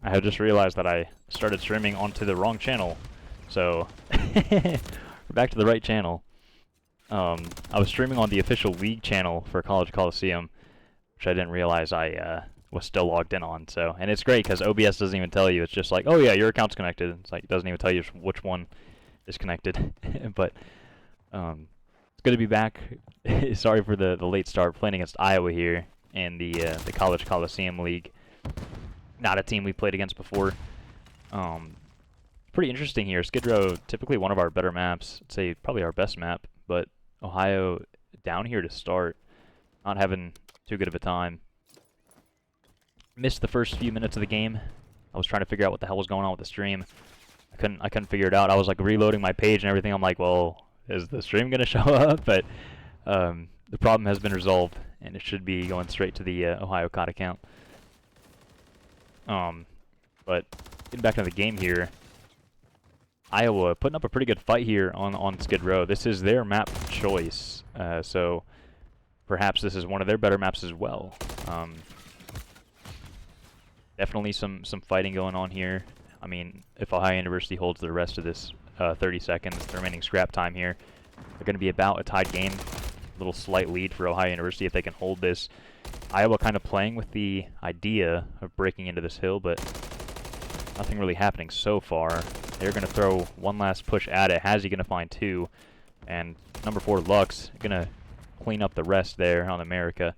I had just realized that I started streaming onto the wrong channel. So, we're back to the right channel. I was streaming on the official league channel for College Coliseum, which I didn't realize I was still logged in on. So, and it's great because OBS doesn't even tell you. It's just like, oh yeah, your account's connected. It's like it doesn't even tell you which one is connected. But it's good to be back. Sorry for the late start. Playing against Iowa here in the College Coliseum League. Not a team we played against before. Pretty interesting here. Skid Row, typically one of our better maps. I'd say probably our best map, but Ohio down here to start. Not having too good of a time. Missed the first few minutes of the game. I was trying to figure out what the hell was going on with the stream. I couldn't figure it out. I was like reloading my page and everything. I'm like, well, is the stream gonna show up? But the problem has been resolved, and it should be going straight to the Ohio COD account. But getting back into the game here, Iowa putting up a pretty good fight here on Skid Row. This is their map choice, so perhaps this is one of their better maps as well. Definitely some fighting going on here. I mean, if Ohio University holds the rest of this 30 seconds, the remaining scrap time here, they're going to be about a tied game. A little slight lead for Ohio University if they can hold this. Iowa kind of playing with the idea of breaking into this hill, but nothing really happening so far. They're going to throw one last push at it. Hazzy going to find two, and number 4 Lux going to clean up the rest there on America.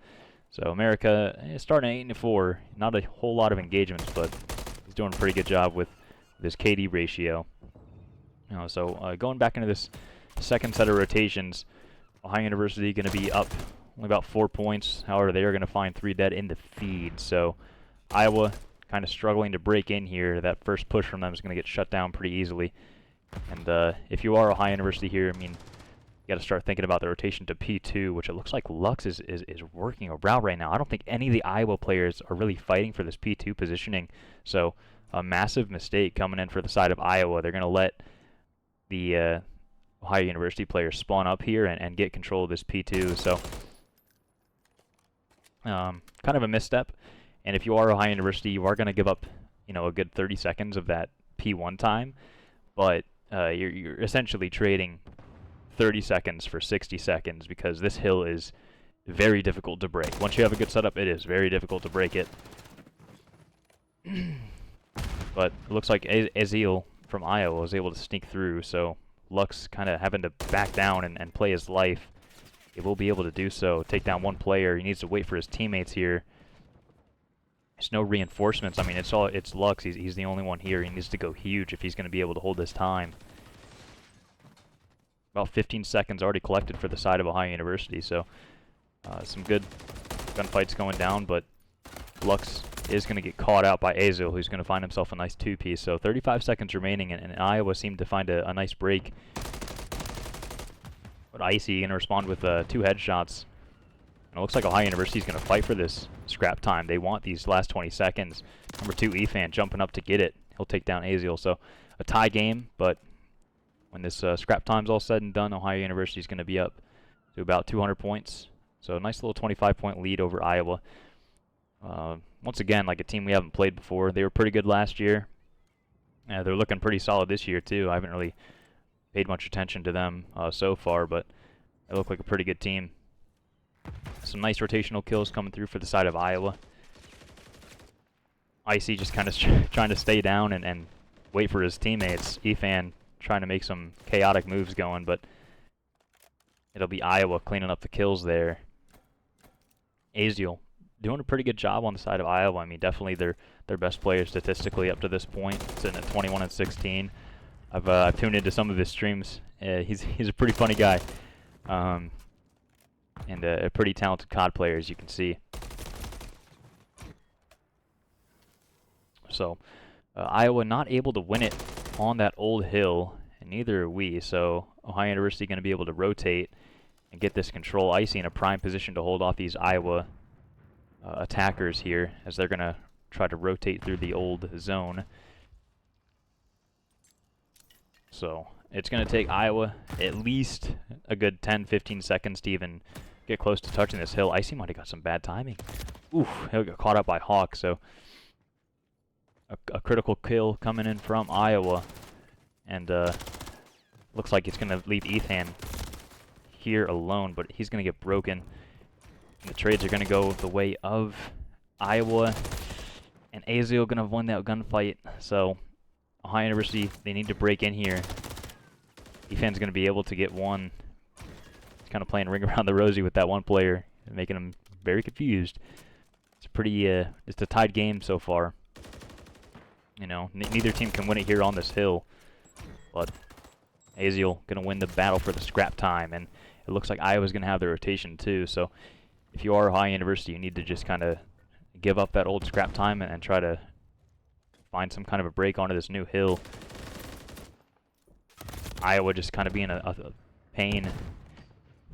So America is starting 8-4. Not a whole lot of engagements, but he's doing a pretty good job with this KD ratio. So going back into this second set of rotations, Ohio University going to be up only about 4 points. However, they are going to find 3 dead in the feed. So Iowa kind of struggling to break in here. That first push from them is going to get shut down pretty easily. And if you are Ohio University here, I mean, you got to start thinking about the rotation to P2, which it looks like Lux is working around right now. I don't think any of the Iowa players are really fighting for this P2 positioning. So a massive mistake coming in for the side of Iowa. They're going to let the Ohio University players spawn up here and get control of this P2. So kind of a misstep. And if you are Ohio University, you are going to give up, a good 30 seconds of that P1 time. But you're essentially trading 30 seconds for 60 seconds because this hill is very difficult to break. Once you have a good setup, it is very difficult to break it. But it looks like Azil from Iowa was able to sneak through, so Lux kind of having to back down and play his life. He will be able to do so. Take down one player. He needs to wait for his teammates here. There's no reinforcements. I mean, it's Lux. He's the only one here. He needs to go huge if he's going to be able to hold this time. About 15 seconds already collected for the side of Ohio University, so some good gunfights going down, but Lux is going to get caught out by Azil, who's going to find himself a nice 2-piece. So 35 seconds remaining, and Iowa seemed to find a nice break. But Icy going to respond with 2 headshots. And it looks like Ohio University is going to fight for this scrap time. They want these last 20 seconds. Number 2 Efan jumping up to get it. He'll take down Azil. So a tie game, but when this scrap time's all said and done, Ohio University is going to be up to about 200 points. So a nice little 25-point lead over Iowa. Once again, like a team we haven't played before. They were pretty good last year. They're looking pretty solid this year, too. I haven't really paid much attention to them so far, but they look like a pretty good team. Some nice rotational kills coming through for the side of Iowa. Icy just kind of trying to stay down and wait for his teammates. Efan trying to make some chaotic moves going, but it'll be Iowa cleaning up the kills there. Azil doing a pretty good job on the side of Iowa. I mean, definitely their best player statistically up to this point, sitting at 21-16. I've tuned into some of his streams. He's a pretty funny guy, and a pretty talented COD player, as you can see. So Iowa not able to win it on that old hill, and neither are we. So Ohio University going to be able to rotate and get this control. Icy in a prime position to hold off these Iowa attackers here, as they're going to try to rotate through the old zone. So it's going to take Iowa at least a good 10-15 seconds to even get close to touching this hill. Icy might have got some bad timing. Oof, he'll get caught up by Hawk, so a critical kill coming in from Iowa. And looks like it's going to leave Ethan here alone, but he's going to get broken. And the trades are going to go the way of Iowa. And Azio going to win that gunfight. So Ohio University, they need to break in here. Ethan's going to be able to get one. He's kind of playing ring around the rosy with that one player, making him very confused. It's pretty, it's a tied game so far. You know, neither team can win it here on this hill. But Azio going to win the battle for the scrap time, and it looks like Iowa's going to have the rotation too. So if you are Ohio University, you need to just kind of give up that old scrap time and try to find some kind of a break onto this new hill. Iowa just kind of being a pain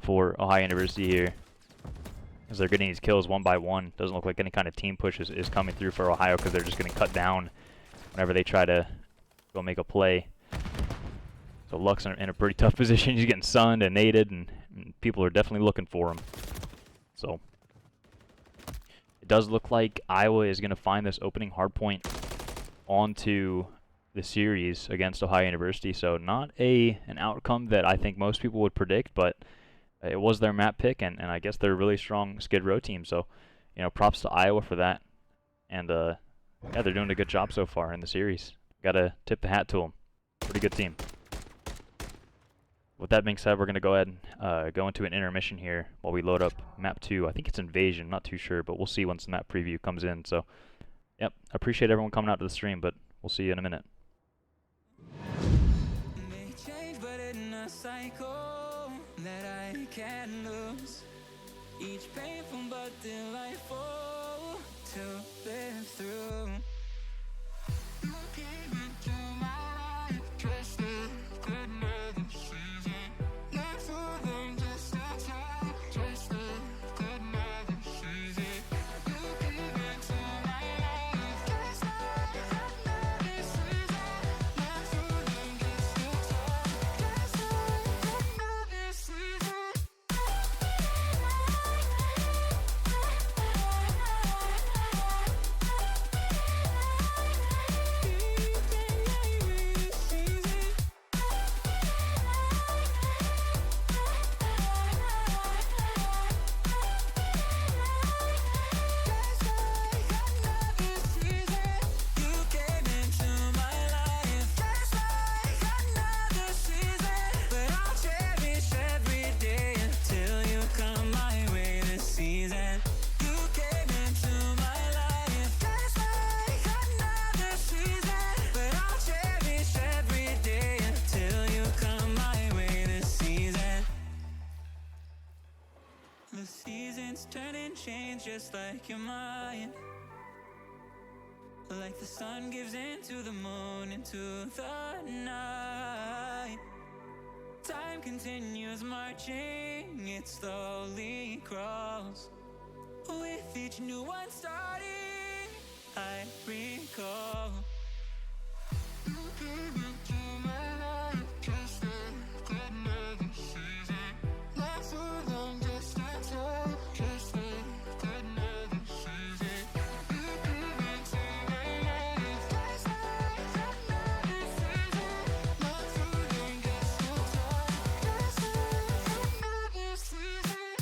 for Ohio University here, as they're getting these kills one by one. Doesn't look like any kind of team push is coming through for Ohio, because they're just getting cut down whenever they try to go make a play. So Luck's in a pretty tough position. He's getting sunned and naded, and people are definitely looking for him. So it does look like Iowa is going to find this opening hardpoint onto the series against Ohio University. So not an outcome that I think most people would predict, but it was their map pick, and I guess they're a really strong Skid Row team. So, you know, props to Iowa for that. And yeah, they're doing a good job so far in the series. Got to tip the hat to them. Pretty good team. With that being said, we're going to go ahead and go into an intermission here while we load up map 2. I think it's Invasion, not too sure, but we'll see once the map preview comes in. So, yep, I appreciate everyone coming out to the stream, but we'll see you in a minute. May change, but in a cycle that I can't lose. Each painful but delightful to live through. You came into my life, just another season. Not for them, just a time, just another season. You came into my life, just another season. Not for them, just a time, just another season. The seasons turn and change just like your mind. Like the sun gives into the moon, into the night. Time continues marching, it slowly crawls. With each new one starting, I recall. You came into my life, just another season. Not so long, just a time, just another season. You came into my life, just another season. Not so long, just a time, just another season.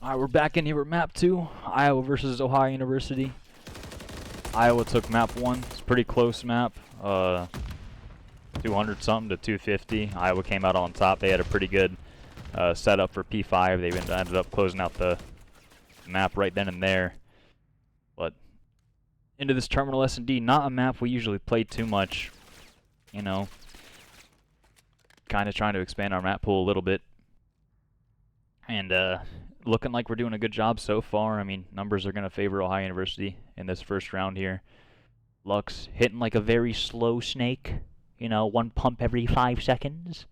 Alright, we're back in here with map 2. Iowa versus Ohio University. Iowa took map 1. It's a pretty close map. 200 something to 250. Iowa came out on top. They had a pretty good setup for P5. They ended up closing out the map right then and there. But into this Terminal S&D, not a map we usually play too much. You know, kind of trying to expand our map pool a little bit. And looking like we're doing a good job so far. I mean, numbers are going to favor Ohio University in this first round here. Lux hitting like a very slow snake. You know, one pump every 5 seconds.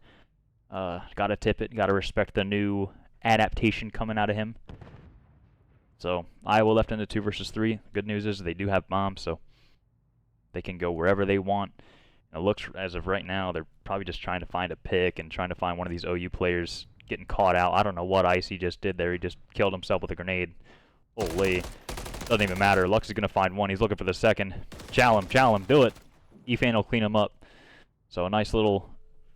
Gotta tip it. Gotta respect the new adaptation coming out of him. So, Iowa left into 2 versus 3. Good news is they do have bombs, so they can go wherever they want. It looks, as of right now, they're probably just trying to find a pick and trying to find one of these OU players getting caught out. I don't know what Icy just did there. He just killed himself with a grenade. Holy. Doesn't even matter. Lux is going to find one. He's looking for the second. Chow him, do it. Efan will clean him up. So a nice little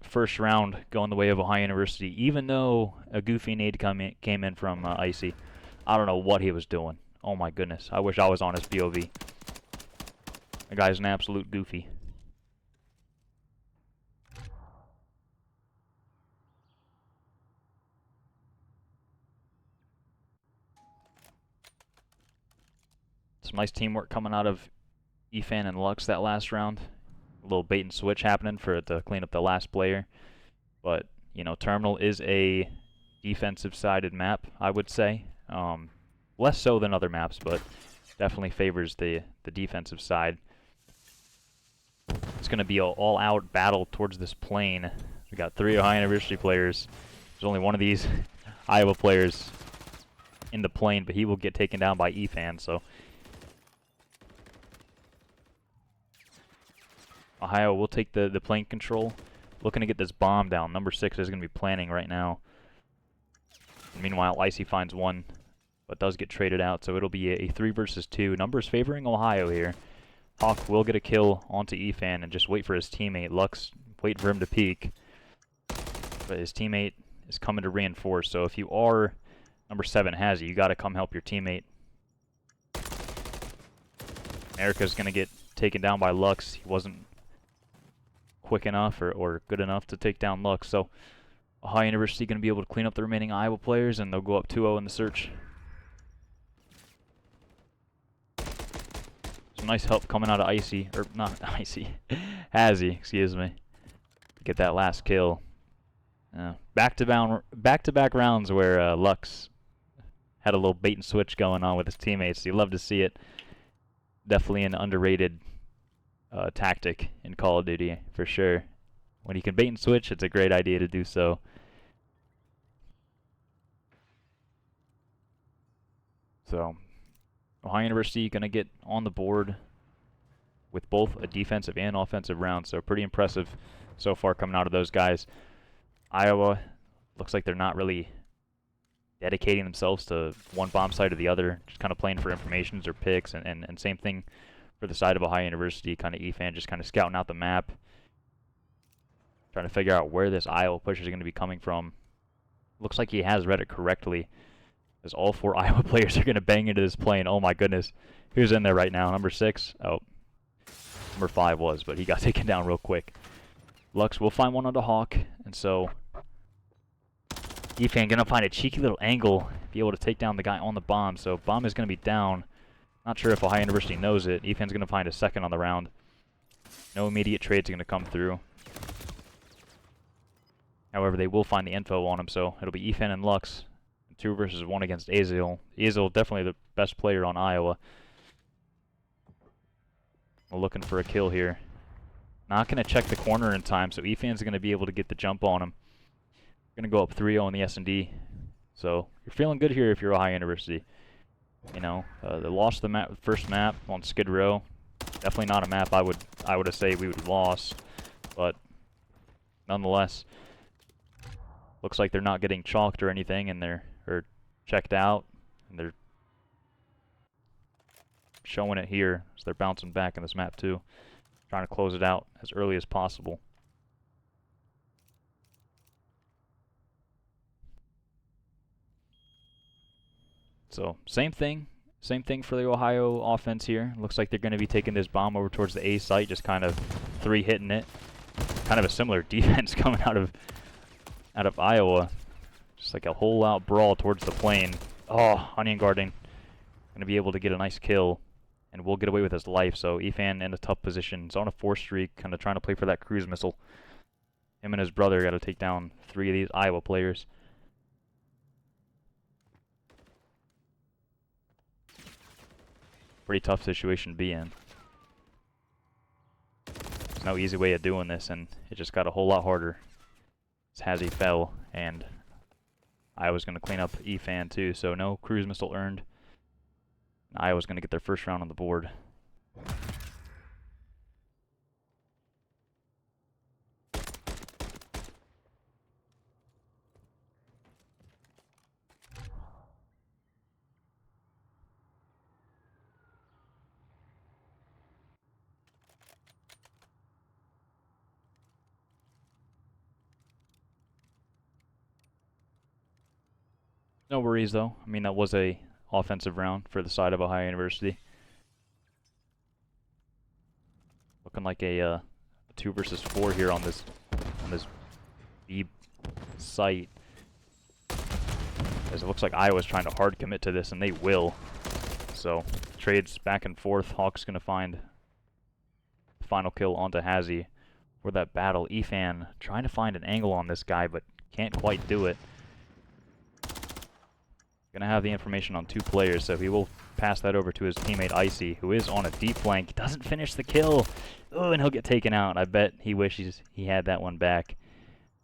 first round going the way of Ohio University, even though a goofy nade came in from Icy. I don't know what he was doing. Oh my goodness. I wish I was on his POV. The guy's an absolute goofy. Some nice teamwork coming out of Efan and Lux that last round. A little bait and switch happening for it to clean up the last player. But, you know, Terminal is a defensive-sided map, I would say. Less so than other maps, but definitely favors the defensive side. It's going to be an all-out battle towards this plane. We got 3 Ohio University players. There's only one of these Iowa players in the plane, but he will get taken down by Efan, so Ohio will take the plane control. Looking to get this bomb down. Number 6 is going to be planning right now. And meanwhile, Icy finds one, but does get traded out, so it'll be a 3 versus 2. Numbers favoring Ohio here. Hawk will get a kill onto Efan and just wait for his teammate. Lux, wait for him to peek. But his teammate is coming to reinforce, so if you are number 7 has you got to come help your teammate. Erica's going to get taken down by Lux. He wasn't quick enough or good enough to take down Lux, so Ohio University going to be able to clean up the remaining Iowa players, and they'll go up 2-0 in the search. Some nice help coming out of Icy, or not Icy, Hazzy, excuse me, to get that last kill. Back-to-back rounds where Lux had a little bait and switch going on with his teammates. You love to see it. Definitely an underrated tactic in Call of Duty, for sure. When you can bait and switch, it's a great idea to do so. So, Ohio University going to get on the board with both a defensive and offensive round, so pretty impressive so far coming out of those guys. Iowa looks like they're not really dedicating themselves to one bomb site or the other, just kind of playing for informations or picks, and same thing for the side of Ohio University, kind of Efan just kind of scouting out the map, trying to figure out where this Iowa push is going to be coming from. Looks like he has read it correctly, as all 4 Iowa players are going to bang into this plane. Oh my goodness. Who's in there right now? Number 6? Oh, number 5 was, but he got taken down real quick. Lux will find one on the Hawk, and so Efan going to find a cheeky little angle, be able to take down the guy on the bomb. So bomb is going to be down. Not sure if Ohio University knows it. Efan's going to find a second on the round. No immediate trades are going to come through. However, they will find the info on him, so it'll be Efan and Lux. 2 versus 1 against Azil. Azil definitely the best player on Iowa. We're looking for a kill here. Not going to check the corner in time, so Efan's going to be able to get the jump on him. Going to go up 3-0 in the S&D. So you're feeling good here if you're Ohio University. You know, they lost the first map on Skid Row. Definitely not a map I would say we would have lost, but nonetheless, looks like they're not getting chalked or anything, and they're checked out, and they're showing it here, so they're bouncing back in this map too, trying to close it out as early as possible. So same thing for the Ohio offense here. Looks like they're going to be taking this bomb over towards the A site, just kind of 3-hitting it. Kind of a similar defense coming out of Iowa. Just like a whole out brawl towards the plane. Oh, onion guarding. Going to be able to get a nice kill, and will get away with his life. So Efan in a tough position. He's on a 4 streak, kind of trying to play for that cruise missile. Him and his brother got to take down 3 of these Iowa players. Pretty tough situation to be in. There's no easy way of doing this, and it just got a whole lot harder as Hazzy fell, and Iowa's going to clean up Efan too, so no cruise missile earned. Iowa's going to get their first round on the board. No worries though. I mean, that was a offensive round for the side of Ohio University. Looking like a 2 versus 4 here on this B site. As it looks like Iowa's trying to hard commit to this, and they will. So trades back and forth. Hawk's gonna find the final kill onto Hazzy for that battle. Efan trying to find an angle on this guy, but can't quite do it. Gonna have the information on 2 players, so he will pass that over to his teammate Icy, who is on a deep flank. Doesn't finish the kill. Oh, and he'll get taken out. I bet he wishes he had that one back.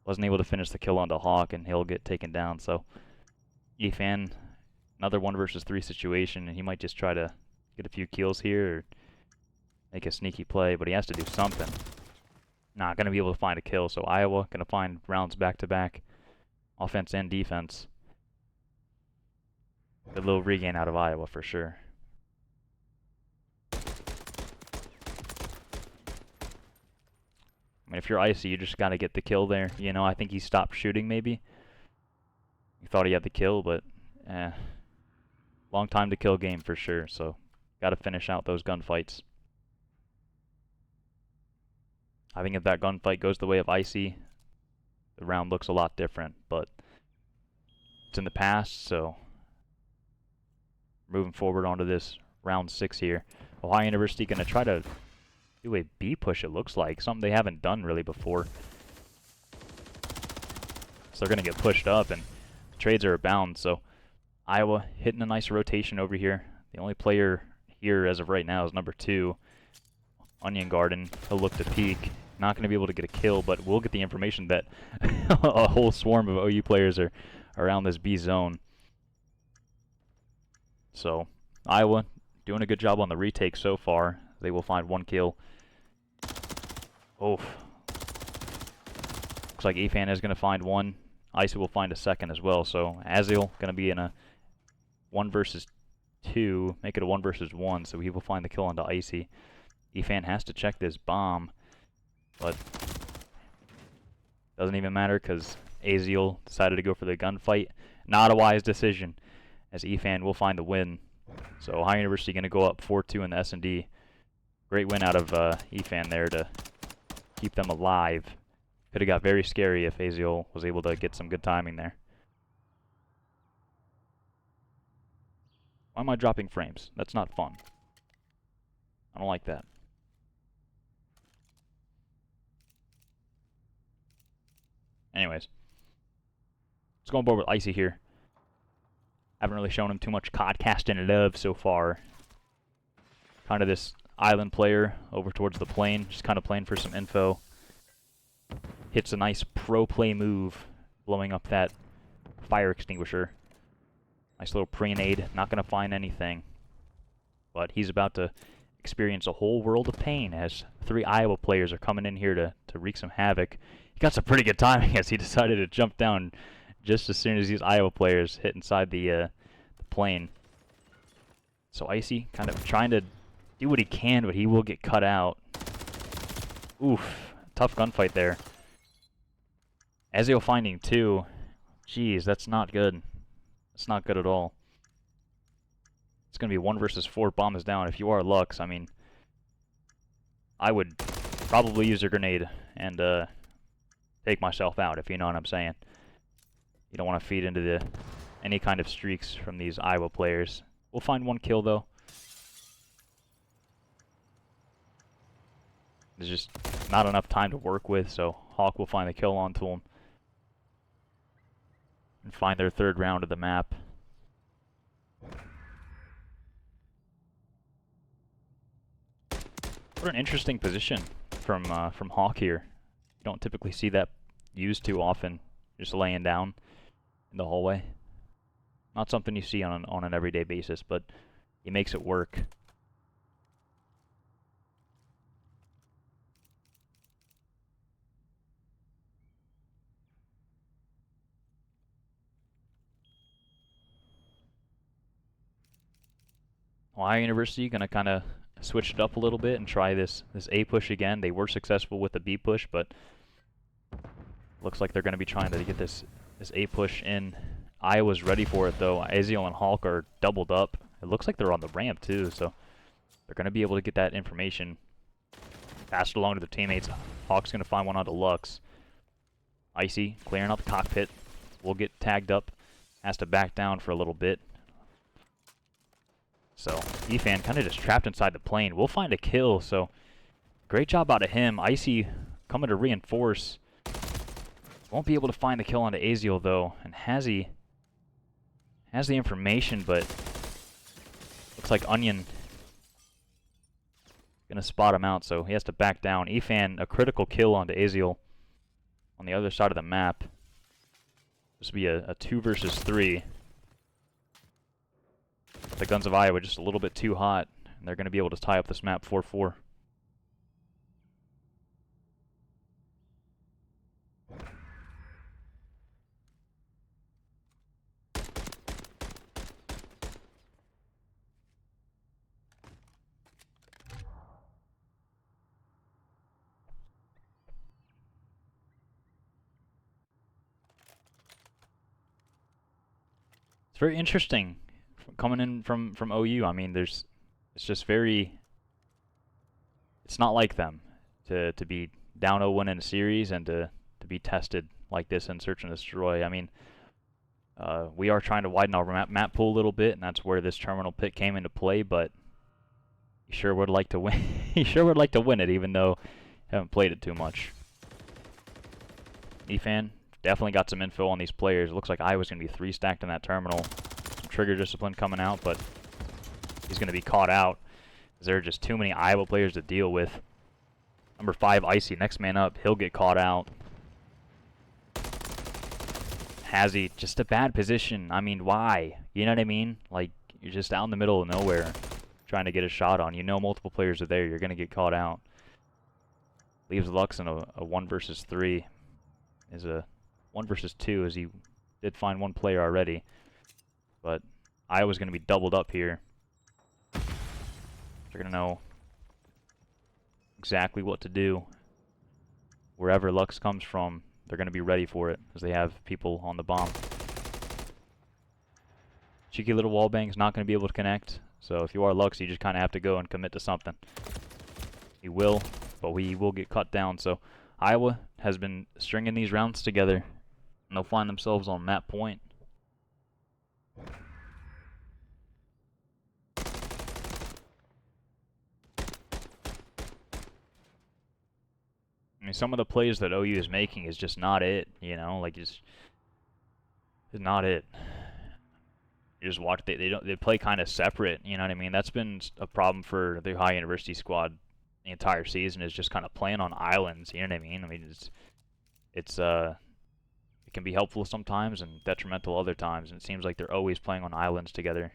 Wasn't able to finish the kill onto Hawk, and he'll get taken down. So Efan, another 1 versus 3 situation, and he might just try to get a few kills here or make a sneaky play, but he has to do something. Not gonna be able to find a kill, so Iowa gonna find rounds back to back, offense and defense. A little regain out of Iowa for sure. I mean, if you're Icy, you just gotta get the kill there. You know, I think he stopped shooting maybe. He thought he had the kill, but long time to kill game for sure, so gotta finish out those gunfights. I think if that gunfight goes the way of Icy, the round looks a lot different, but it's in the past, so moving forward onto this round 6 here. Ohio University going to try to do a B push, it looks like. Something they haven't done really before. So they're going to get pushed up, and trades are abound. So Iowa hitting a nice rotation over here. The only player here as of right now is number 2, Onion Garden. He'll look to peek. Not going to be able to get a kill, but we'll get the information that a whole swarm of OU players are around this B zone. So Iowa doing a good job on the retake so far. They will find 1 kill. Oof. Looks like Efan is going to find 1. Icy will find a 2nd as well. So Azil going to be in a 1 versus 2. Make it a 1 versus 1. So he will find the kill onto Icy. Efan has to check this bomb. But doesn't even matter because Azil decided to go for the gunfight. Not a wise decision, as Efan will find the win. So Ohio University going to go up 4-2 in the S&D. Great win out of Efan there to keep them alive. Could have got very scary if Azil was able to get some good timing there. Why am I dropping frames? That's not fun. I don't like that. Anyways, let's go on board with Icy here. Haven't really shown him too much codcasting love so far. Kind of this island player over towards the plane, just kind of playing for some info. Hits a nice pro play move, blowing up that fire extinguisher. Nice little pre-nade, not going to find anything. But he's about to experience a whole world of pain as 3 Iowa players are coming in here to wreak some havoc. He got some pretty good timing as he decided to jump down just as soon as these Iowa players hit inside the plane. So Icy kind of trying to do what he can, but he will get cut out. Oof, tough gunfight there. Azil finding 2. Jeez, that's not good. That's not good at all. It's going to be 1 versus 4. Bomb is down. If you are Lux, I mean, I would probably use a grenade and take myself out, if you know what I'm saying. You don't want to feed into any kind of streaks from these Iowa players. We'll find 1 kill, though. There's just not enough time to work with, so Hawk will find the kill onto him. And find their 3rd round of the map. What an interesting position from Hawk here. You don't typically see that used too often, just laying down in the hallway. Not something you see on an everyday basis, but he makes it work. Ohio University gonna kind of switch it up a little bit and try this A push again. They were successful with the B push, but looks like they're gonna be trying to get this A push in. Iowa's ready for it though. Aziel and Hulk are doubled up. It looks like they're on the ramp too, so they're gonna be able to get that information passed along to their teammates. Hawk's gonna find one onto Lux. Icy clearing out the cockpit. Will get tagged up. Has to back down for a little bit. So, Efan kind of just trapped inside the plane. We'll find a kill, so great job out of him. Icy coming to reinforce. Won't be able to find the kill onto Aziel, though. And has the information, but looks like Onion gonna spot him out, so he has to back down. Efan, a critical kill onto Aziel on the other side of the map. This will be a 2 versus 3. The Guns of Iowa just a little bit too hot, and they're going to be able to tie up this map 4-4. It's very interesting coming in from OU. I mean, it's just very, it's not like them to be down 0-1 in a series and to be tested like this in Search and Destroy. I mean, we are trying to widen our map pool a little bit, and that's where this terminal pit came into play, but you sure would like to win. You sure would like to win it, even though you haven't played it too much. Efan definitely got some info on these players. It looks like Iowa's going to be 3 stacked in that terminal. Some trigger discipline coming out, but he's going to be caught out. There are just too many Iowa players to deal with. Number 5, Icy, next man up. He'll get caught out. Hazzy, just a bad position. I mean, why? You know what I mean? Like, you're just out in the middle of nowhere trying to get a shot on. You know multiple players are there. You're going to get caught out. Leaves Lux in a 1 versus 3. Is a 1 versus 2, as he did find one player already. But Iowa's going to be doubled up here. They're going to know exactly what to do. Wherever Lux comes from, they're going to be ready for it, as they have people on the bomb. Cheeky little wallbang's not going to be able to connect, so if you are Lux, you just kind of have to go and commit to something. He will, but he will get cut down, so Iowa has been stringing these rounds together, and they'll find themselves on map point. I mean, some of the plays that OU is making is just not it, you know, like it's not it. You just watch, they play kind of separate, you know what I mean? That's been a problem for the Ohio University squad the entire season, is just kind of playing on islands, you know what I mean? I mean, it can be helpful sometimes and detrimental other times, and it seems like they're always playing on islands together,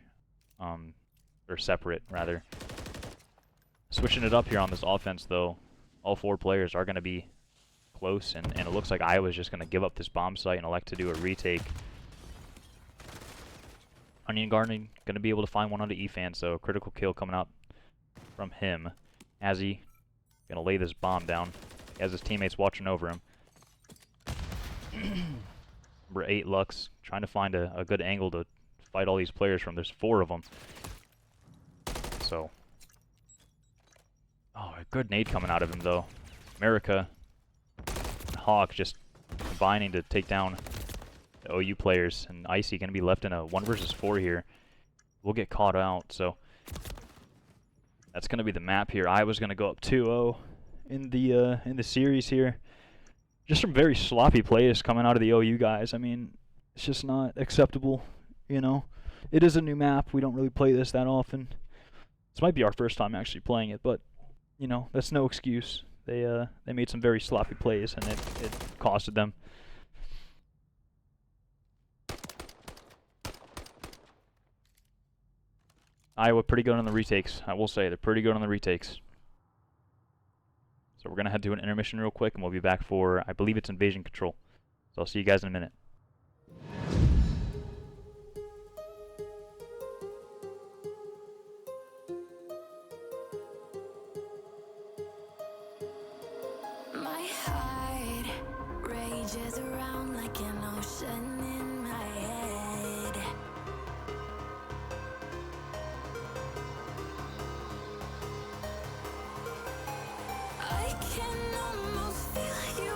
or separate rather. Switching it up here on this offense though. All 4 players are going to be close, and it looks like Iowa's just going to give up this bomb site and elect to do a retake. Onion Gardening going to be able to find one onto Efan, so a critical kill coming out from him. Azzy going to lay this bomb down. He has his teammates watching over him. Number 8, Lux, trying to find a good angle to fight all these players from. There's 4 of them. So, oh, a good nade coming out of him though. America, Hawk just combining to take down the OU players, and Icy going to be left in a 1 versus 4 here. We'll get caught out, so that's going to be the map here. Iowa's going to go up 2-0 in the series here. Just some very sloppy plays coming out of the OU guys. I mean, it's just not acceptable, you know. It is a new map. We don't really play this that often. This might be our first time actually playing it, but you know, that's no excuse. They made some very sloppy plays, and it costed them. Iowa pretty good on the retakes. I will say they're pretty good on the retakes. So we're gonna head to an intermission real quick, and we'll be back for, I believe it's invasion control. So I'll see you guys in a minute. My heart rages around like an ocean in my head. I can almost feel you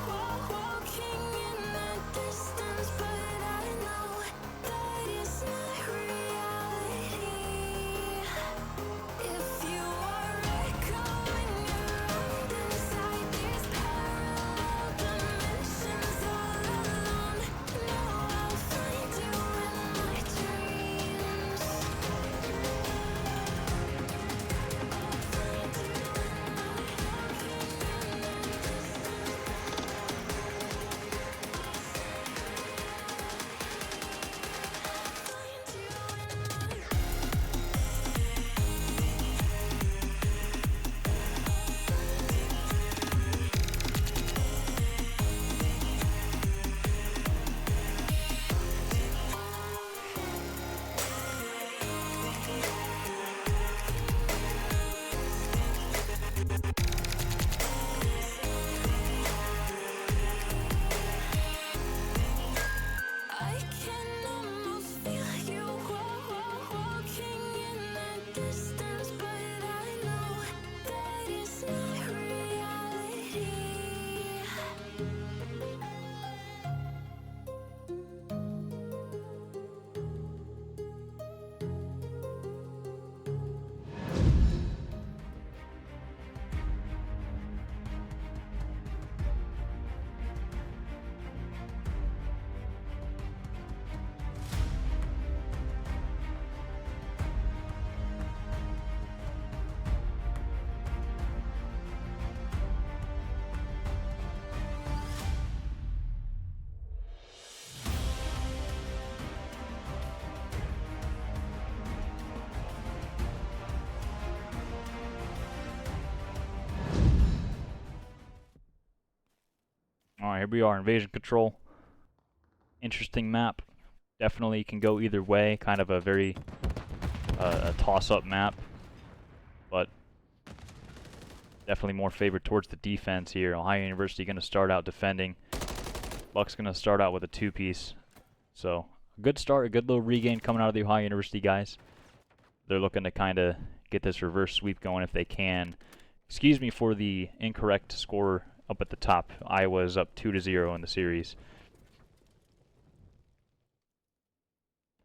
walking in the distance, but I know that it's not reality. If you are echoing around inside these parallel dimensions all alone, know I'll find you in my dreams. I can almost feel you walking in the distance, but I know that it's not reality. Alright, here we are, invasion control. Interesting map. Definitely can go either way. Kind of a very a toss-up map, but definitely more favored towards the defense here. Ohio University going to start out defending. Buck's going to start out with a 2-piece. So, a good start, a good little regain coming out of the Ohio University guys. They're looking to kind of get this reverse sweep going if they can. Excuse me for the incorrect score up at the top. Iowa is up 2-0 in the series.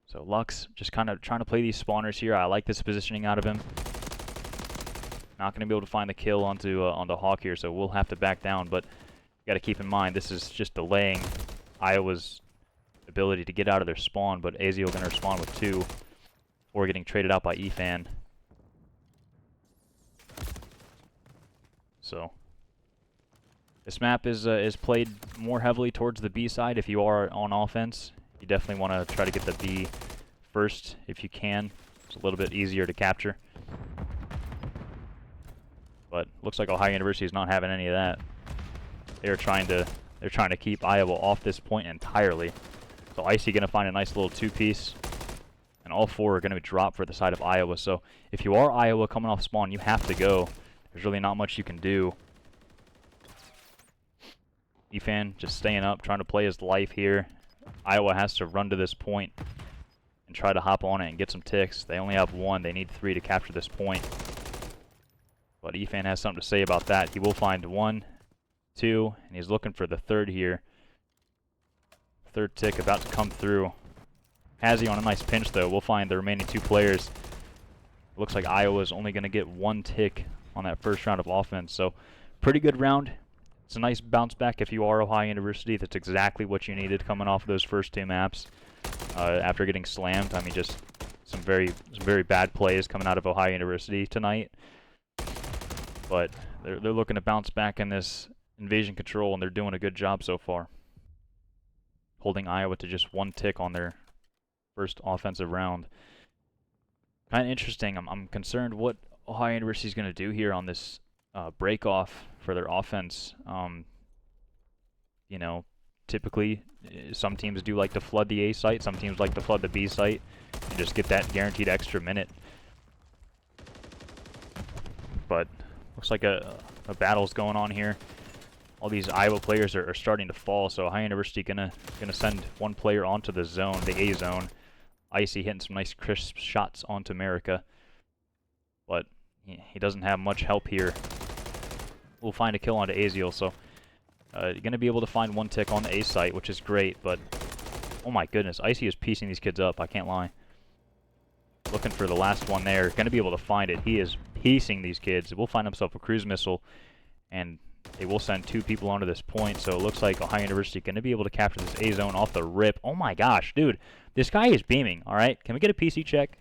So Lux just kind of trying to play these spawners here. I like this positioning out of him. Not going to be able to find the kill onto Hawk here, so we'll have to back down. But you got to keep in mind, this is just delaying Iowa's ability to get out of their spawn. But Azio going to respond with 2, or getting traded out by Efan. So this map is played more heavily towards the B side. If you are on offense, you definitely want to try to get the B first if you can. It's a little bit easier to capture. But looks like Ohio University is not having any of that. They're trying to keep Iowa off this point entirely. So Icy going to find a nice little 2-piece, and all 4 are going to drop for the side of Iowa. So if you are Iowa coming off spawn, you have to go. There's really not much you can do. Efan just staying up, trying to play his life here. Iowa has to run to this point and try to hop on it and get some ticks. They only have 1. They need 3 to capture this point. But Efan has something to say about that. He will find 1, 2, and he's looking for the 3rd here. 3rd tick about to come through. Hazzy on a nice pinch, though. We'll find the remaining 2 players. Looks like Iowa's only going to get 1 tick on that first round of offense. So, pretty good round. It's a nice bounce back if you are Ohio University. That's exactly what you needed coming off of those first 2 maps. After getting slammed, I mean, just some very bad plays coming out of Ohio University tonight. But they're looking to bounce back in this invasion control, and they're doing a good job so far. Holding Iowa to just 1 tick on their first offensive round. Kind of interesting. I'm concerned what Ohio University is going to do here on this break off for their offense. You know, typically some teams do like to flood the A site, some teams like to flood the B site and just get that guaranteed extra minute. But looks like a battle's going on here. All these Iowa players are starting to fall, so Ohio University gonna send 1 player onto the zone, the A zone. Icy hitting some nice crisp shots onto America, but he doesn't have much help here. We'll find a kill onto Aziel, so you're going to be able to find 1 tick on the A site, which is great, but oh my goodness, Icy is piecing these kids up, I can't lie. Looking for the last one there, going to be able to find it. He is piecing these kids. We'll find himself a cruise missile, and they will send 2 people onto this point, so it looks like Ohio University going to be able to capture this A zone off the rip. Oh my gosh, dude. This guy is beaming, alright? Can we get a PC check?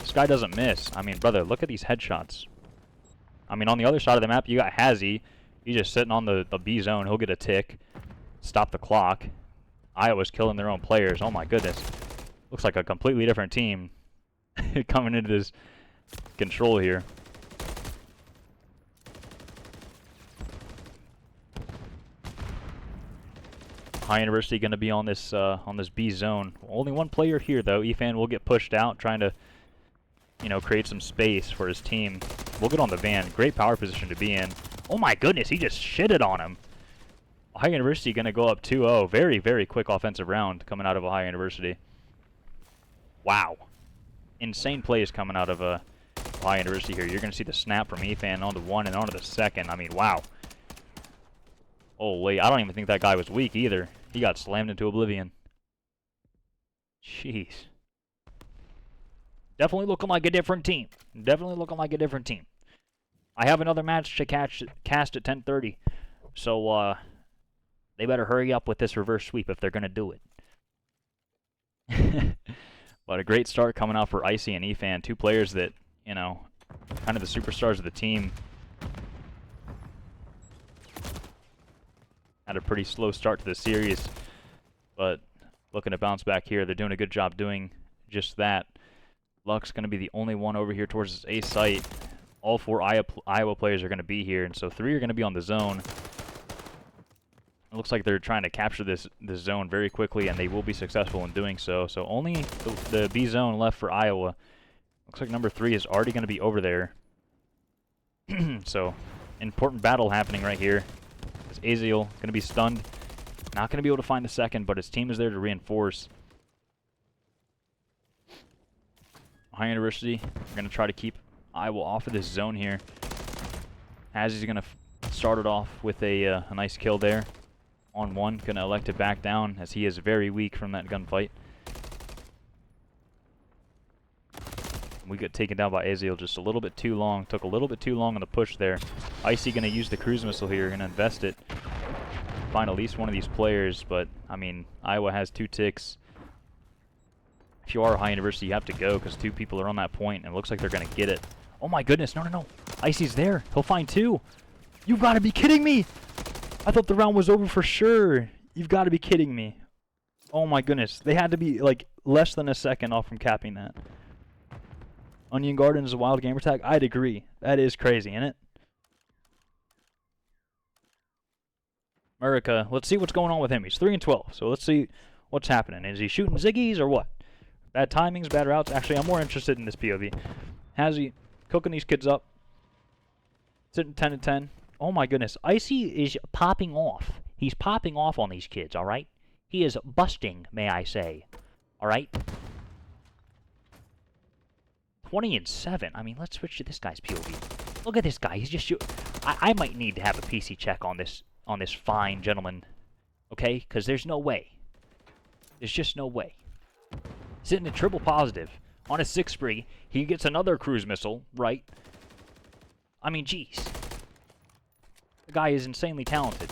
This guy doesn't miss. I mean, brother, look at these headshots. I mean, on the other side of the map, you got Hazzy. He's just sitting on the B zone. He'll get a tick. Stop the clock. Iowa's killing their own players. Oh my goodness. Looks like a completely different team coming into this control here. Ohio University going to be on this B zone. Only 1 player here though. Efan will get pushed out, trying to, you know, create some space for his team. We'll get on the van. Great power position to be in. Oh my goodness, he just shitted on him. Ohio University going to go up 2-0. Very, very quick offensive round coming out of Ohio University. Wow, insane plays coming out of Ohio University here. You're going to see the snap from Efan onto 1 and onto the 2nd. I mean, wow. Holy, I don't even think that guy was weak either. He got slammed into oblivion. Jeez. Definitely looking like a different team. Definitely looking like a different team. I have another match to cast at 10:30. So, they better hurry up with this reverse sweep if they're going to do it. But a great start coming out for Icy and Efan. 2 players that, you know, kind of the superstars of the team. Had a pretty slow start to the series, but looking to bounce back here. They're doing a good job doing just that. Luck's going to be the only one over here towards this A site. All 4 Iowa players are going to be here, and so 3 are going to be on the zone. It looks like they're trying to capture this zone very quickly, and they will be successful in doing so. So only the B zone left for Iowa. Looks like number 3 is already going to be over there. So, important battle happening right here. Aziel going to be stunned. Not going to be able to find the 2nd, but his team is there to reinforce. Ohio University are going to try to keep Iowa off of this zone here. Hazzy's going to start it off with a nice kill there. On 1, going to elect to back down as he is very weak from that gunfight. We got taken down by Aziel just a little bit too long. Took a little bit too long on the push there. Icy going to use the cruise missile here. Going to invest it. Find at least one of these players, but, I mean, Iowa has 2 ticks. If you are Ohio University, you have to go because 2 people are on that point, and it looks like they're going to get it. Oh my goodness, no, no, no. Icy's there. He'll find 2. You've got to be kidding me. I thought the round was over for sure. You've got to be kidding me. Oh my goodness. They had to be, like, less than a second off from capping that. Onion Garden is a wild gamer tag? I'd agree. That is crazy, isn't it? America, let's see what's going on with him. He's 3-12, so let's see what's happening. Is he shooting ziggies or what? Bad timings, bad routes? Actually, I'm more interested in this POV. Has he cooking these kids up? Sitting 10-10. Oh my goodness. Icy is popping off. He's popping off on these kids, all right? He is busting, may I say. All right. 20-7. I mean, let's switch to this guy's POV. Look at this guy. He's just I might need to have a PC check on this fine gentleman. Okay? Because there's no way. There's just no way. Sitting at triple positive on a 6 spree. He gets another cruise missile, right? I mean, jeez. The guy is insanely talented.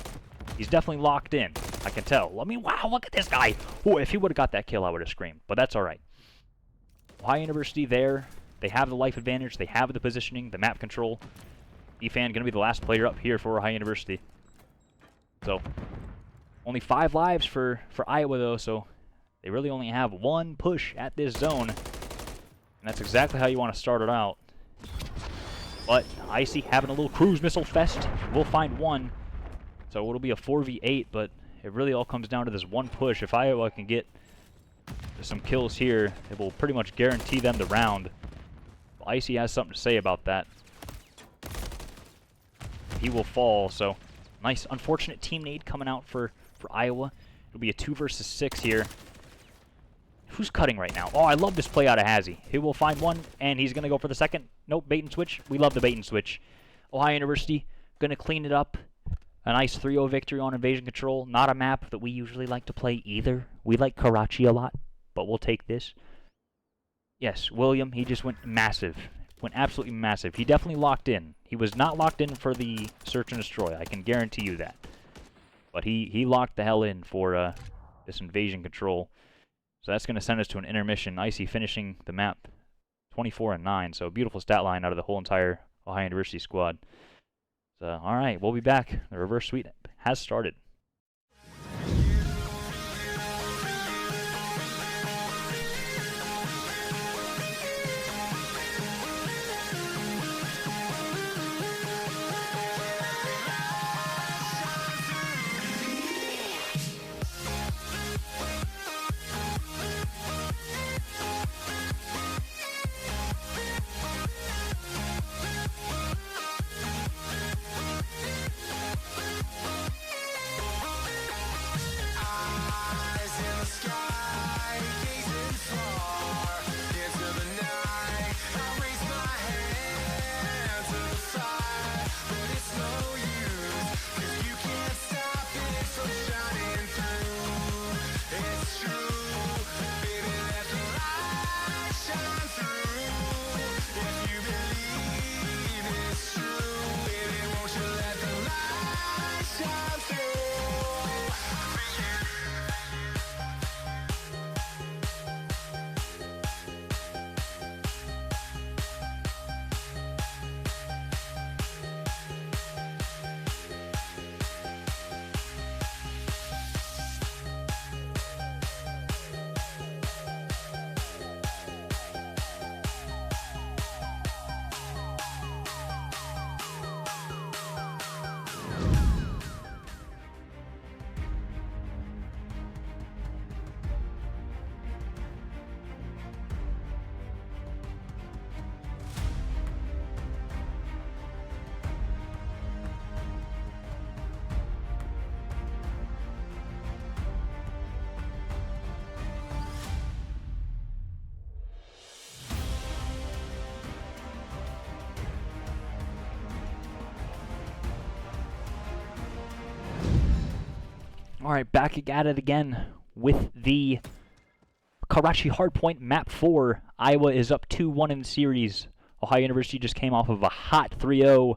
He's definitely locked in. I can tell. I mean, wow, look at this guy. Ooh, if he would have got that kill, I would have screamed. But that's all right. Ohio University there. They have the life advantage. They have the positioning, the map control. E-Fan going to be the last player up here for Ohio University. So, only 5 lives for Iowa, though. So, they really only have 1 push at this zone. And that's exactly how you want to start it out. But Icy having a little cruise missile fest. We'll find 1. So, it'll be a 4v8, but it really all comes down to this 1 push. If Iowa can get some kills here, it will pretty much guarantee them the round. Well, Icy has something to say about that. He will fall, so nice, unfortunate team nade coming out for Iowa. It'll be a 2 versus 6 here. Who's cutting right now? Oh, I love this play out of Hazzy. He will find 1, and he's going to go for the second. Nope, bait and switch. We love the bait and switch. Ohio University going to clean it up. A nice 3-0 victory on Invasion Control. Not a map that we usually like to play either. We like Karachi a lot, but we'll take this. Yes, William, he just went massive. Went absolutely massive. He definitely locked in. He was not locked in for the search and destroy. I can guarantee you that. But he locked the hell in for this Invasion Control. So that's going to send us to an intermission. Icy finishing the map 24-9. So beautiful stat line out of the whole entire Ohio University squad. So, all right, we'll be back. The reverse sweep has started. All right, back at it again with the Karachi Hardpoint Map 4. Iowa is up 2-1 in the series. Ohio University just came off of a hot 3-0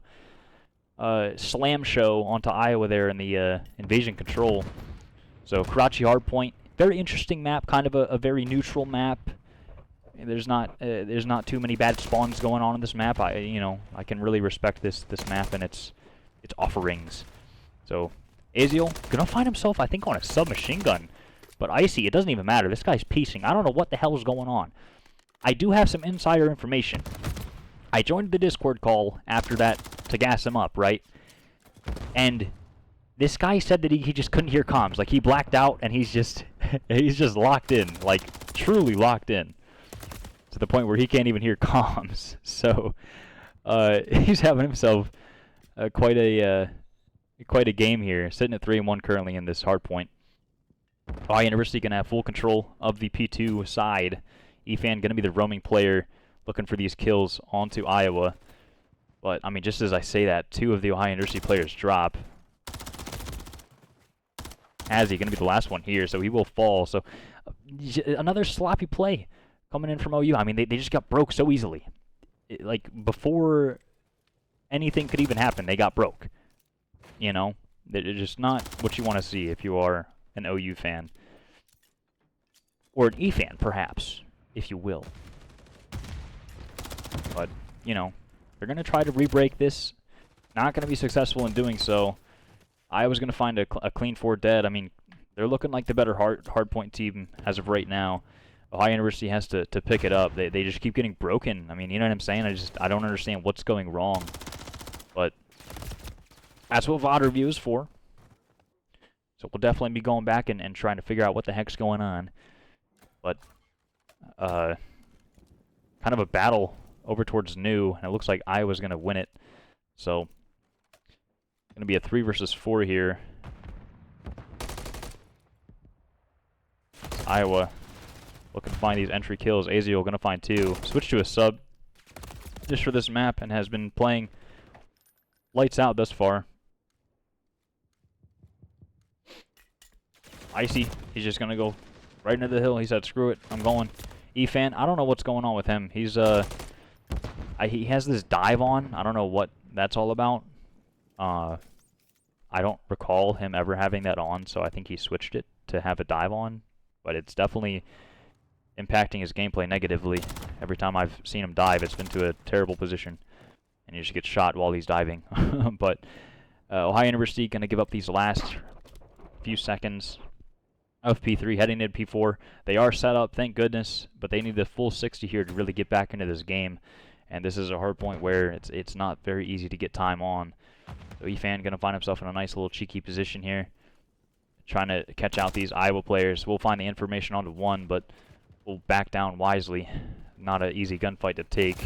slam show onto Iowa there in the Invasion Control. So Karachi Hardpoint, very interesting map, kind of a very neutral map. There's not too many bad spawns going on in this map. I can really respect this map and its offerings. So Aziel gonna find himself, I think, on a submachine gun. But Icy, it doesn't even matter. This guy's piecing. I don't know what the hell is going on. I do have some insider information. I joined the Discord call after that to gas him up, right? And this guy said that he just couldn't hear comms. Like, he blacked out and he's just he's just locked in. Like, truly locked in. To the point where he can't even hear comms. So, he's having himself quite a game here. Sitting at 3-1 currently in this hard point. Ohio University going to have full control of the P2 side. EFAN going to be the roaming player looking for these kills onto Iowa. But, I mean, just as I say that, 2 of the Ohio University players drop. Hazzy going to be the last one here, so he will fall. So, another sloppy play coming in from OU. I mean, they just got broke so easily. Like, before anything could even happen, they got broke. You know? It's just not what you want to see if you are an OU fan. Or an E fan, perhaps, if you will. But, you know, they're going to try to re-break this. Not going to be successful in doing so. Iowa's going to find a clean 4 dead. I mean, they're looking like the better hardpoint team as of right now. Ohio University has to pick it up. They just keep getting broken. I mean, you know what I'm saying? I don't understand what's going wrong. But that's what VOD review is for. So we'll definitely be going back and trying to figure out what the heck's going on. But kind of a battle over towards New, and it looks like Iowa's going to win it. So going to be a 3 versus 4 here. Iowa looking to find these entry kills. Aziel going to find 2. Switch to a sub just for this map and has been playing lights out thus far. Icy, he's just going to go right into the hill. He said, screw it, I'm going. EFAN, I don't know what's going on with him. He's, he has this dive on. I don't know what that's all about. I don't recall him ever having that on, so I think he switched it to have a dive on. But it's definitely impacting his gameplay negatively. Every time I've seen him dive, it's been to a terrible position. And he just gets shot while he's diving. But Ohio University going to give up these last few seconds of P3, heading into P4. They are set up, thank goodness, but they need the full 60 here to really get back into this game. And this is a hard point where it's not very easy to get time on. So EFAN going to find himself in a nice little cheeky position here, trying to catch out these Iowa players. We'll find the information onto 1, but we'll back down wisely. Not an easy gunfight to take.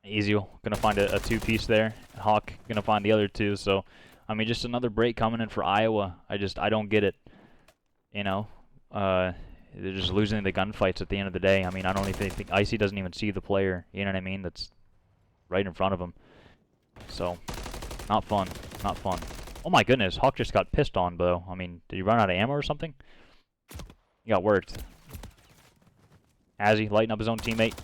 Eziel going to find a 2-piece there. Hawk going to find the other 2, so I mean, just another break coming in for Iowa. I don't get it. You know, they're just losing the gunfights at the end of the day. I mean, I don't even think Icy doesn't even see the player. You know what I mean? That's right in front of him. So, not fun. Not fun. Oh my goodness, Hawk just got pissed on, though. I mean, did he run out of ammo or something? He got worked. Has he lighten up his own teammate?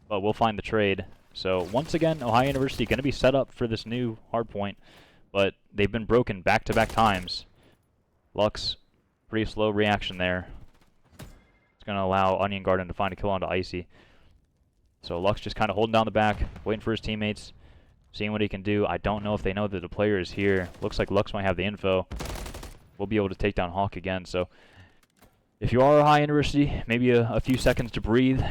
But we'll find the trade. So, once again, Ohio University going to be set up for this new hardpoint. But they've been broken back-to-back times. Lux, pretty slow reaction there. It's going to allow Onion Garden to find a kill onto Icy. So Lux just kind of holding down the back, waiting for his teammates, seeing what he can do. I don't know if they know that the player is here. Looks like Lux might have the info. We'll be able to take down Hawk again. So if you are Ohio University, maybe a few seconds to breathe.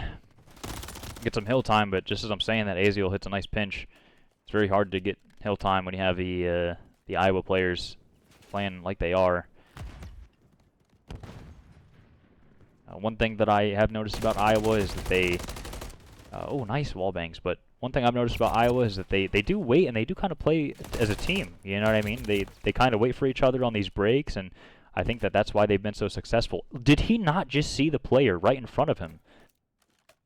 Get some hill time, but just as I'm saying that, Aziel hits a nice pinch. It's very hard to get hill time when you have the Iowa players playing like they are. One thing that I have noticed about Iowa is that they... oh, nice wall bangs. But one thing I've noticed about Iowa is that they do wait and they do kind of play as a team. You know what I mean? They kind of wait for each other on these breaks, and I think that that's why they've been so successful. Did he not just see the player right in front of him?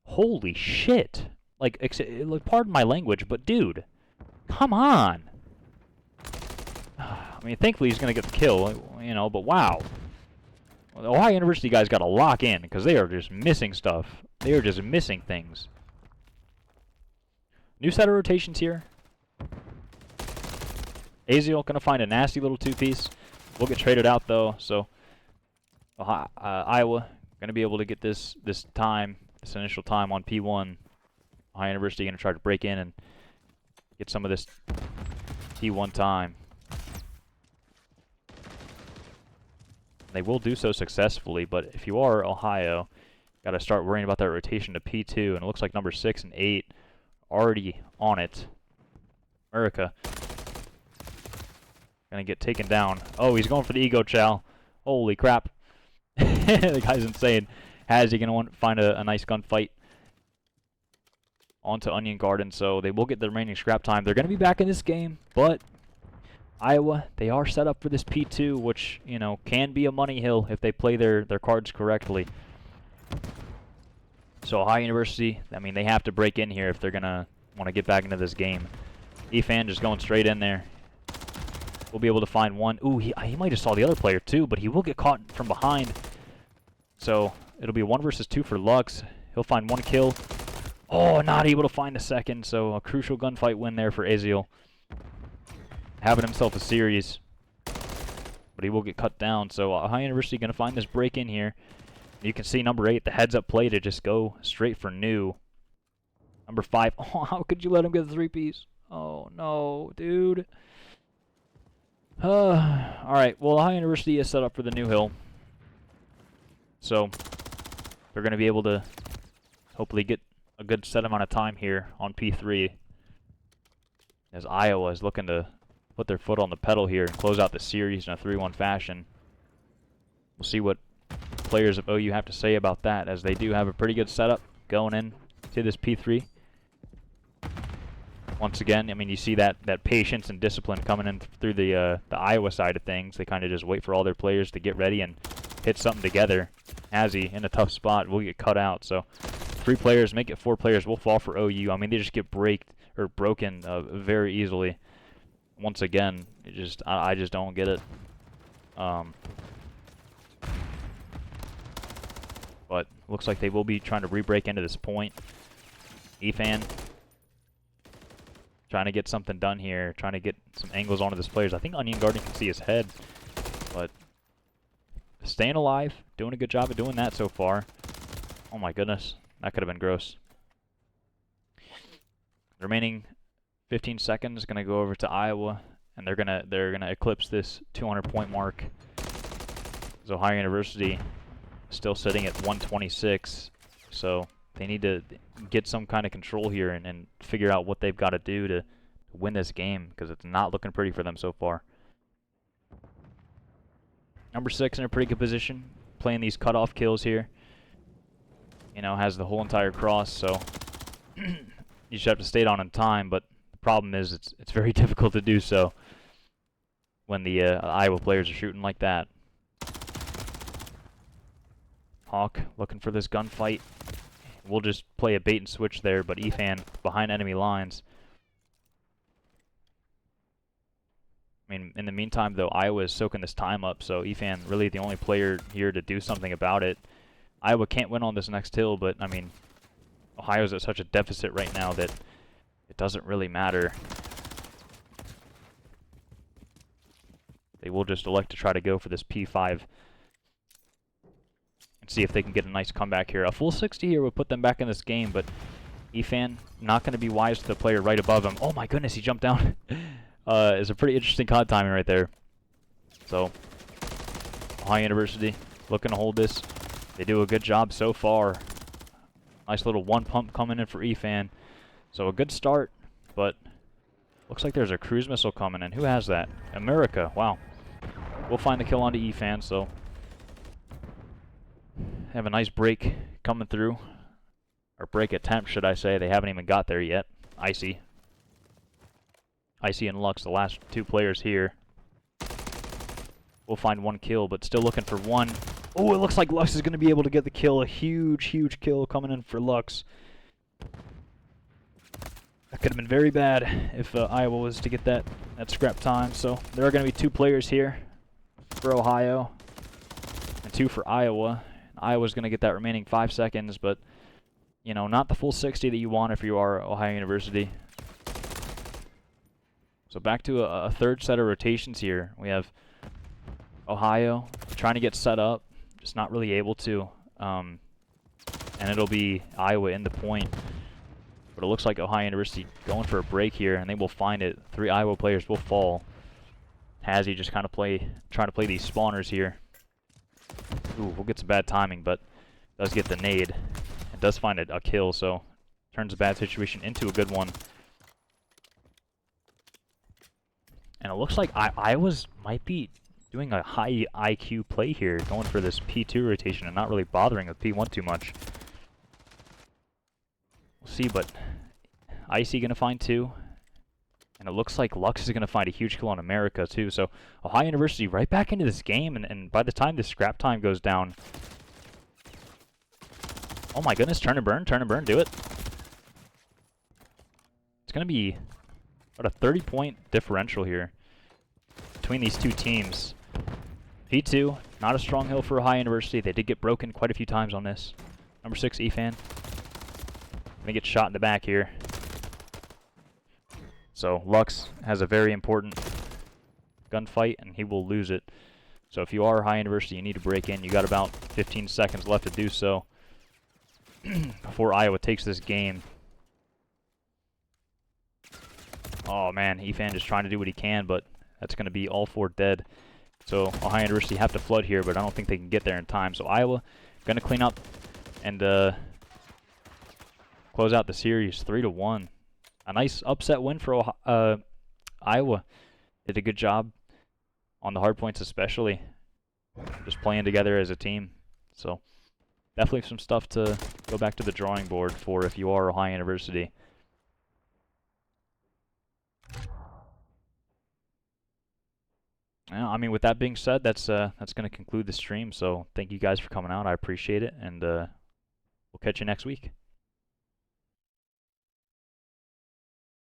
Holy shit. Like, pardon my language, but dude... Come on! I mean, thankfully he's going to get the kill, you know, but wow. The Ohio University guys got to lock in, because they are just missing stuff. They are just missing things. New set of rotations here. Aziel going to find a nasty little 2-piece. We'll get traded out, though, so... Iowa going to be able to get this time, this initial time on P1. Ohio University going to try to break in and get some of this T1 time. They will do so successfully, but if you are Ohio, got to start worrying about that rotation to P2, and it looks like number 6 and 8 already on it. America gonna get taken down. Oh, he's going for the ego chow. Holy crap. The guy's insane. Has he gonna find a nice gunfight onto Onion Garden, so they will get the remaining scrap time. They're going to be back in this game, but Iowa, they are set up for this P2, which, you know, can be a money hill if they play their cards correctly. So Ohio University, I mean, they have to break in here if they're going to want to get back into this game. Efan just going straight in there. We'll be able to find one. Ooh, he might have saw the other player too, but he will get caught from behind. So it'll be 1 versus 2 for Lux. He'll find 1 kill. Oh, not able to find a second, so a crucial gunfight win there for Aziel. Having himself a series. But he will get cut down, so Ohio University going to find this break in here. You can see number 8, the heads-up play to just go straight for new. Number 5, oh, how could you let him get the 3-piece? Oh, no, dude. Alright, well, Ohio University is set up for the new hill. So, they're going to be able to hopefully get a good set amount of time here on P3. As Iowa is looking to put their foot on the pedal here and close out the series in a 3-1 fashion. We'll see what players of OU have to say about that, as they do have a pretty good setup going in to this P3. Once again, I mean, you see that patience and discipline coming in through the Iowa side of things. They kind of just wait for all their players to get ready and hit something together. Hazzy in a tough spot will get cut out. So 3 players, make it 4 players, will fall for OU. I mean, they just get broken very easily. Once again, I just don't get it. But looks like they will be trying to re-break into this point. Efan trying to get something done here, trying to get some angles onto this players. I think Onion Guardian can see his head, but staying alive, doing a good job of doing that so far. Oh my goodness, that could have been gross. The remaining 15 seconds gonna go over to Iowa, and they're gonna eclipse this 200-point mark. So Ohio University still sitting at 126, so they need to get some kind of control here and figure out what they've got to do to win this game, because it's not looking pretty for them so far. Number 6 in a pretty good position, playing these cutoff kills here. You know, has the whole entire cross, so you just have to stay on in time, but the problem is it's very difficult to do so when the Iowa players are shooting like that. Hawk looking for this gunfight. We'll just play a bait and switch there, but Efan behind enemy lines. I mean, in the meantime, though, Iowa is soaking this time up, so Efan really the only player here to do something about it. Iowa can't win on this next hill, but, I mean, Ohio's at such a deficit right now that it doesn't really matter. They will just elect to try to go for this P5 and see if they can get a nice comeback here. A full 60 here would put them back in this game, but Efan not going to be wise to the player right above him. Oh my goodness, he jumped down. It's a pretty interesting COD timing right there. So, Ohio University looking to hold this. They do a good job so far. Nice little 1 pump coming in for Efan. So a good start, but looks like there's a cruise missile coming in. Who has that? America. Wow. We'll find the kill onto Efan, so have a nice break coming through. Or break attempt, should I say. They haven't even got there yet. Icy and Lux, the last 2 players here. We'll find 1 kill, but still looking for 1. Oh, it looks like Lux is going to be able to get the kill. A huge, huge kill coming in for Lux. That could have been very bad if Iowa was to get that scrap time. So there are going to be 2 players here for Ohio and 2 for Iowa. Iowa's going to get that remaining 5 seconds, but, you know, not the full 60 that you want if you are Ohio University. So back to a 3rd set of rotations here. We have Ohio trying to get set up, just not really able to. And it'll be Iowa in the point. But it looks like Ohio University going for a break here, and they will find it. 3 Iowa players will fall. Hazzy just kind of trying to play these spawners here. Ooh, we'll get some bad timing, but does get the nade. It does find a kill, so turns a bad situation into a good one. And it looks like Iowa's might be doing a high IQ play here, going for this P2 rotation and not really bothering with P1 too much. We'll see, but Icy gonna find 2. And it looks like Lux is going to find a huge kill on America, too. So Ohio University right back into this game. And by the time this scrap time goes down... Oh my goodness, turn and burn, do it. It's going to be about a 30-point differential here between these two teams. P2, not a strong hill for Ohio University. They did get broken quite a few times on this. Number 6, Efan. Gonna get shot in the back here. So Lux has a very important gunfight, and he will lose it. So if you are Ohio University, you need to break in. You got about 15 seconds left to do so before Iowa takes this game. Oh man, Efan just trying to do what he can, but that's going to be all four dead. So Ohio University have to flood here, but I don't think they can get there in time. So Iowa going to clean up and close out the series 3-1. A nice upset win for Iowa. Did a good job on the hard points, especially just playing together as a team. So definitely some stuff to go back to the drawing board for if you are Ohio University. Yeah, I mean, with that being said, that's going to conclude the stream. So thank you guys for coming out. I appreciate it, and we'll catch you next week.